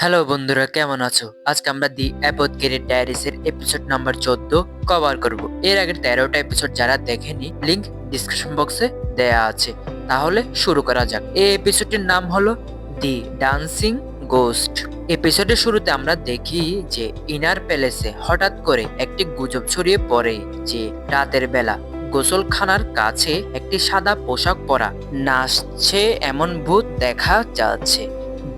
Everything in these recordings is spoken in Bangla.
হ্যালো বন্ধুরা, কেমন আছো? আজকে আমরা দি অ্যাপোথেকেরি ডায়েরিজ এর এপিসোড নাম্বার 14 কভার করব। এর আগের 13টা এপিসোড যারা দেখেনি, লিংক ডিসক্রিপশন বক্সে দেয়া আছে। তাহলে শুরু করা যাক। এই এপিসোডটির নাম হলো দি ডান্সিং গোস্ট। এপিসোডের শুরুতে আমরা দেখি যে ইনার প্যালেসে হঠাৎ করে একটি গুজব ছড়িয়ে পড়ে যে রাতের বেলা গোসলখানার কাছে একটি সাদা পোশাক পরা নাচছে এমন ভূত দেখা যাচ্ছে।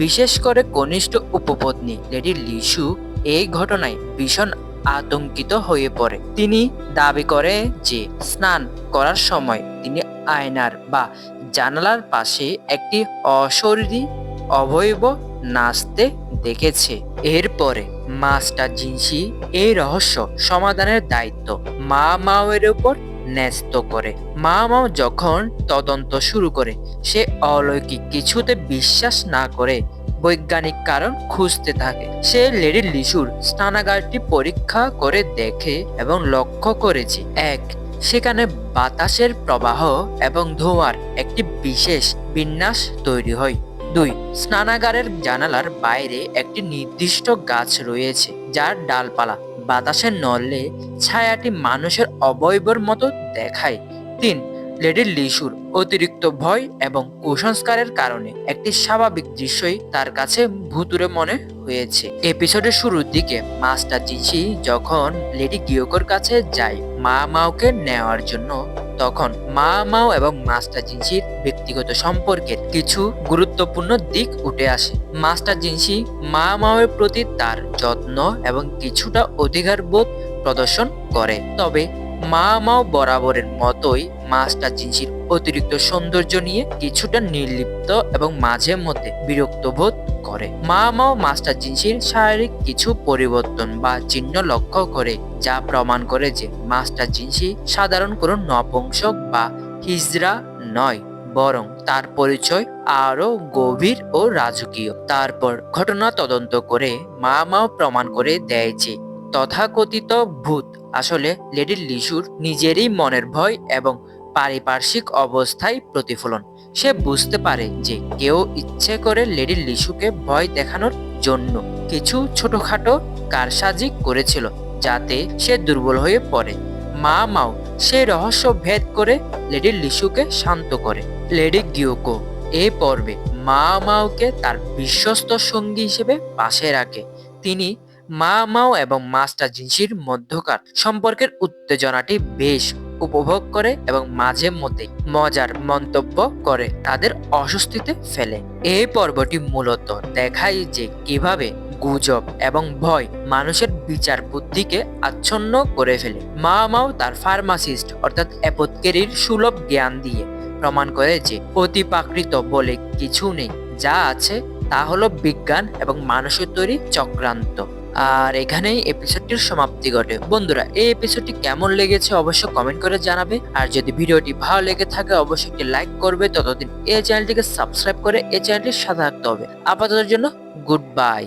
বিশেষ করে কনিষ্ঠ উপপত্নী লেডি লিসু এই ঘটনায় ভীষণ আতঙ্কিত হয়ে পড়ে। তিনি দাবি করে যে স্নান করার সময় তিনি আয়নার বা জানালার পাশে একটি অশরীরী অবয়ব নাচতে দেখেছে। এরপরে মাস্টার জিনসি এই রহস্য সমাধানের দায়িত্ব মা মাওয়ের উপর ন্যস্ত করে। মা মাও যখন তদন্ত শুরু করে, সে অলৌকিক কিছুতে বিশ্বাস না করে বৈজ্ঞানিক কারণ খুঁজতে থাকে। সে লেডি লিসুর স্নানাগারটি পরীক্ষা করে দেখে এবং লক্ষ্য করেছে সেখানে বাতাসের প্রবাহ এবং ধোঁয়ার একটি বিশেষ বিন্যাস তৈরি হয়। 2. স্নানাগারের জানালার বাইরে একটি নির্দিষ্ট গাছ রয়েছে যার ডালপালা বাতাসে নড়লে ছায়াটি মানুষের অবয়বের মতো দেখায়। 3. লেডি লিসুর অতিরিক্ত ভয় এবং কুসংস্কারের কারণে একটি স্বাভাবিক দৃশ্যই তার কাছে ভুতুড়ে মনে হয়েছে। এপিসোডের শুরুর দিকে মাস্টার জিনসি যখন লেডি গিয়োকোর কাছে যায় মা মাওকে নেওয়ার জন্য, তখন মা মাও এবং মাস্টার জিনসির ব্যক্তিগত সম্পর্কের কিছু গুরুত্বপূর্ণ দিক উঠে আসে। মাস্টার জিনসি মা মাওয়ের প্রতি তার যত্ন এবং কিছুটা অধিকার বোধ প্রদর্শন করে, তবে মা মাও বরাবরের মতোই মাস্টার জিনসির অতিরিক্ত সৌন্দর্য নিয়ে কিছুটা নির্লিপ্ত এবং মাঝে মধ্যে বিরক্ত বোধ করে। মা মাও মাস্টার জিনসির শারীরিক কিছু পরিবর্তন বা চিহ্ন লক্ষ্য করে, যা প্রমাণ করে যে মাস্টার জিনসি সাধারণ কোনো নপুংসক বা হিজড়া নয়, বরং তার পরিচয় আরো গভীর ও রাজকীয়। তারপর ঘটনা তদন্ত করে মা মাও প্রমাণ করে দেয় যে তথাকথিত ভূত আসলে লেডি লিসুর নিজেরই মনের ভয় এবং পারিপার্শ্বিক অবস্থায় প্রতিফলন। সে বুঝতে পারে যে কেউ ইচ্ছে করে লেডি লিসুকে ভয় দেখানোর জন্য কিছু ছোটখাটো কারসাজি করেছিল যাতে সে দুর্বল হয়ে পড়ে। মা মাও সেই রহস্য ভেদ করে লেডি লিসুকে শান্ত করে। লেডি গিয়োকো এই পর্বে মা মাওকে তার বিশ্বস্ত সঙ্গী হিসেবে পাশে রাখে। তিনি মা মাও এবং মাস্টার জিনসির মধ্যকার সম্পর্কের উত্তেজনাটি বেশ উপভোগ করে এবং মাঝে মধ্যে মজার মন্তব্য করে তাদের অস্বস্তিতে ফেলে। এই পর্বটি মূলত দেখায় যে কিভাবে গুজব এবং ভয় মানুষের বিচার বুদ্ধিকে আচ্ছন্ন করে ফেলে। মা মাও তার ফার্মাসিস্ট অর্থাৎ অ্যাপোথেকেরির সুলভ জ্ঞান দিয়ে প্রমাণ করে যে অতিপ্রাকৃত বলে কিছু নেই, যা আছে তা হলো বিজ্ঞান এবং মানুষের তৈরি চক্রান্ত। আর এখানেই এপিসোডটির সমাপ্তি ঘটে। বন্ধুরা, এই এপিসোডটি কেমন লেগেছে অবশ্যই কমেন্ট করে জানাবে। আর যদি ভিডিওটি ভালো লেগে থাকে অবশ্যই একটি লাইক করবে। ততদিন এই চ্যানেলটিকে সাবস্ক্রাইব করে এই চ্যানেলটির সাথে থাকতে হবে। আপাততের জন্য গুড বাই।